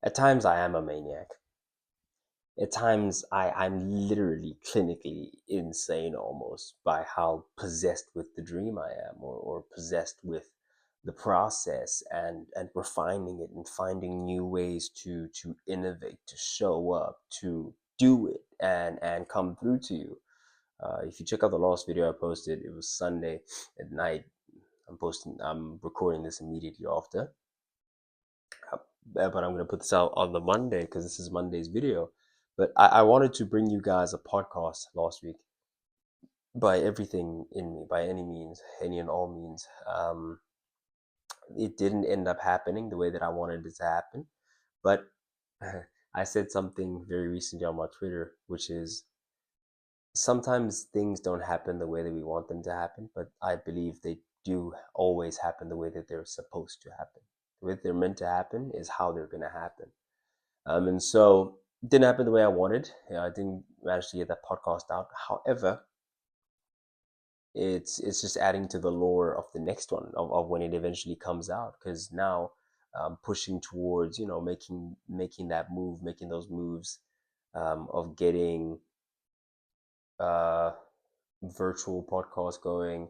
At times I am a maniac. At times I'm literally clinically insane almost by how possessed with the dream I am, or possessed with the process, and refining it and finding new ways to innovate, to show up, to do it and come through to you. If you check out the last video I posted, it was Sunday at night. I'm recording this immediately after. But I'm going to put this out on the Monday because this is Monday's video. But I wanted to bring you guys a podcast last week by everything in me, by any means, any and all means. It didn't end up happening the way that I wanted it to happen. But I said something very recently on my Twitter, which is sometimes things don't happen the way that we want them to happen, but I believe they do always happen the way that they're supposed to happen. The way that they're meant to happen is how they're going to happen. And so it didn't happen the way I wanted. I didn't manage to get that podcast out. However, it's just adding to the lore of the next one, of when it eventually comes out. Because now I'm pushing towards, making that move, making those moves, of getting uh, virtual podcast going,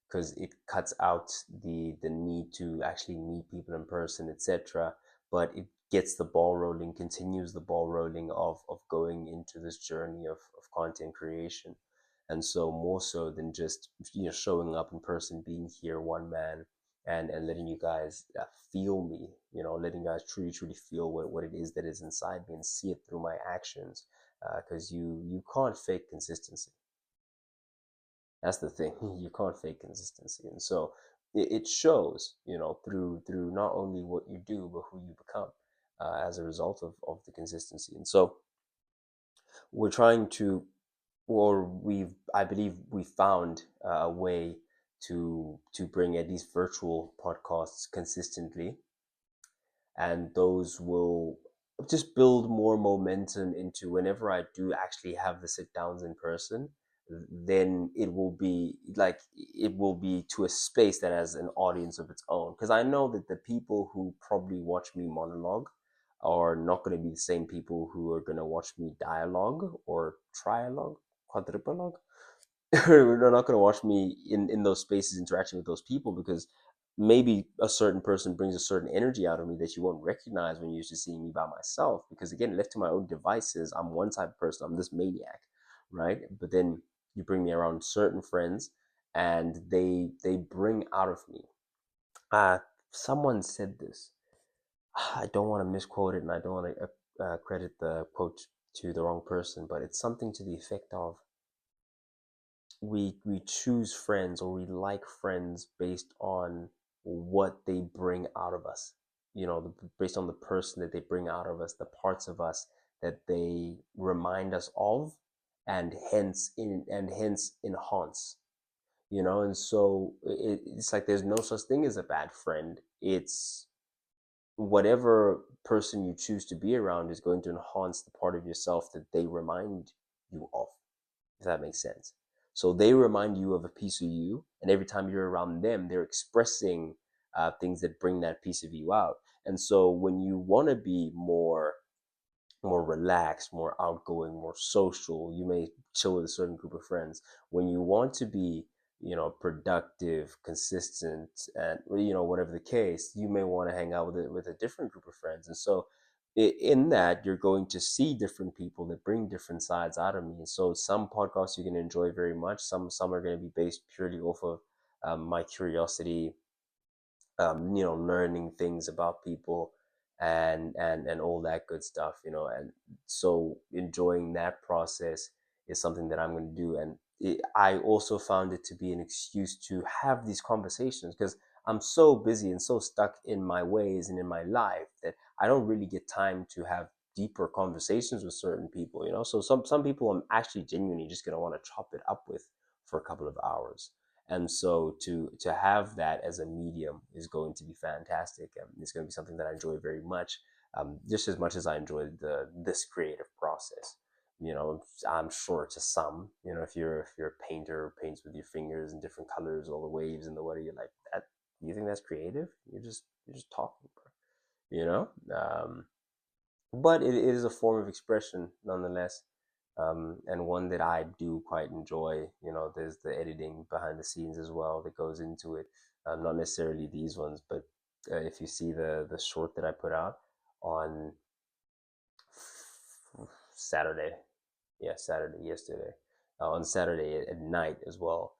because it cuts out the need to actually meet people in person, etc. But it gets the ball rolling, continues the ball rolling of going into this journey of content creation. And so more so than just showing up in person, being here one man, and letting you guys feel me, letting you guys truly feel what it is that is inside me and see it through my actions, because you can't fake consistency. That's the thing. You can't fake consistency, and so it shows, through not only what you do but who you become, as a result of the consistency. And so we're trying to, or I believe we found a way to bring at least virtual podcasts consistently, and those will just build more momentum into whenever I do actually have the sit downs in person. Then it will be to a space that has an audience of its own, because I know that the people who probably watch me monologue are not going to be the same people who are going to watch me dialogue or trialogue, quadruplogue. They're not going to watch me in those spaces interacting with those people, because maybe a certain person brings a certain energy out of me that you won't recognize when you're used to seeing me by myself. Because again, left to my own devices, I'm one type of person. I'm this maniac, right? But then you bring me around certain friends, and they bring out of me. Uh, Someone said this. I don't want to misquote it, and I don't want to credit the quote to the wrong person, but it's something to the effect of, we choose friends, or we like friends based on what they bring out of us, based on the person that they bring out of us, the parts of us that they remind us of, and hence enhance, and so it's like there's no such thing as a bad friend. It's whatever person you choose to be around is going to enhance the part of yourself that they remind you of, if that makes sense. So they remind you of a piece of you, and every time you're around them, they're expressing things that bring that piece of you out. And so when you want to be more relaxed, more outgoing, more social, you may chill with a certain group of friends. When you want to be, productive, consistent, and whatever the case, you may want to hang out with a different group of friends. And so in that, you're going to see different people that bring different sides out of me. And so some podcasts you can enjoy very much. Some are going to be based purely off of my curiosity, learning things about people, and all that good stuff, and so enjoying that process is something that I'm going to do. And I also found it to be an excuse to have these conversations, because I'm so busy and so stuck in my ways and in my life that I don't really get time to have deeper conversations with certain people, so some people I'm actually genuinely just going to want to chop it up with for a couple of hours. And so to have that as a medium is going to be fantastic, and it's going to be something that I enjoy very much, just as much as I enjoy this creative process. I'm sure to some, if you're a painter who paints with your fingers and different colors, all the waves and the water, you're like that. You think that's creative? You're just talking, bro. You know. but it is a form of expression nonetheless, and one that I do quite enjoy. You know, there's the editing behind the scenes as well that goes into it. Not necessarily these ones, but if you see the short that I put out on Saturday, yeah, Saturday, yesterday, on Saturday at night as well.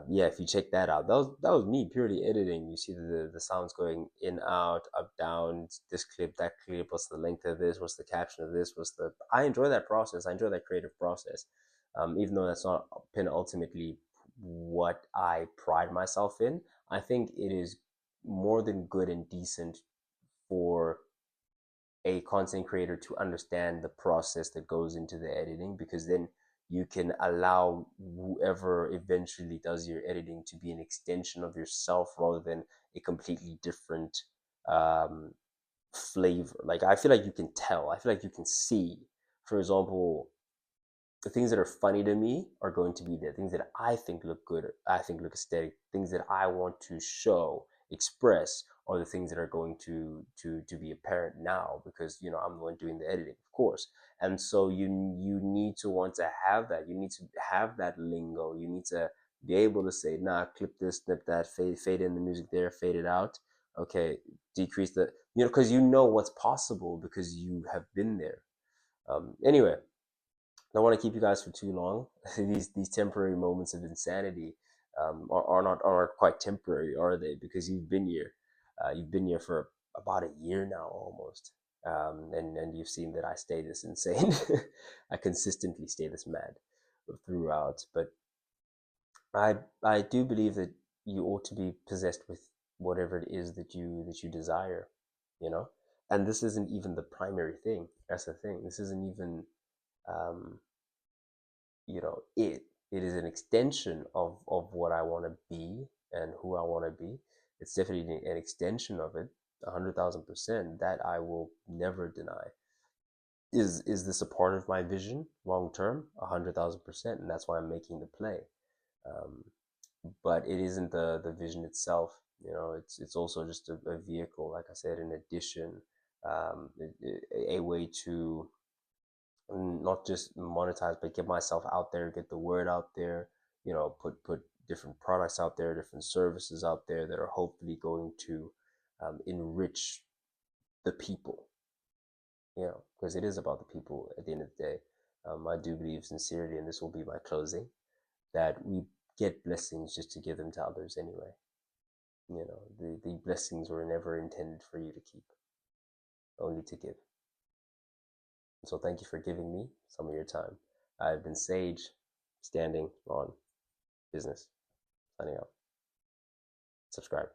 Yeah, if you check that out, that was me purely editing. You see the sounds going in, out, up, down, this clip, that clip. What's the length of this? What's the caption of this? What's the? I enjoy that process. I enjoy that creative process, even though that's not ultimately what I pride myself in. I think it is more than good and decent for a content creator to understand the process that goes into the editing, because then you can allow whoever eventually does your editing to be an extension of yourself rather than a completely different um, flavor. Like, I feel like you can tell, I feel like you can see, for example, the things that are funny to me are going to be the things that I think look good, I think look aesthetic, things that I want to show, express, are the things that are going to be apparent now, because I'm the one doing the editing, of course. And so you need to want to have that. You need to have that lingo. You need to be able to say, nah, clip this, snip that, fade in the music there, fade it out. Okay, decrease the, because you know what's possible because you have been there. Anyway, I don't want to keep you guys for too long. These temporary moments of insanity are not are quite temporary, are they? Because you've been here, for about a year now almost, and you've seen that I stay this insane. I consistently stay this mad throughout. But I do believe that you ought to be possessed with whatever it is that you desire, you know. And this isn't even the primary thing. That's the thing. This isn't even um, it is an extension of what I want to be and who I want to be. It's definitely an extension of it, 100,000%. That I will never deny. Is this a part of my vision long term? 100,000%, and that's why I'm making the play. Um, but it isn't the vision itself. It's also just a vehicle, like I said, an addition, a way to not just monetize, but get myself out there, get the word out there, put different products out there, different services out there that are hopefully going to enrich the people, because it is about the people at the end of the day. I do believe sincerely, and this will be my closing, that we get blessings just to give them to others anyway. The blessings were never intended for you to keep, only to give. So thank you for giving me some of your time. I've been Sage, standing on business. Signing out. Subscribe.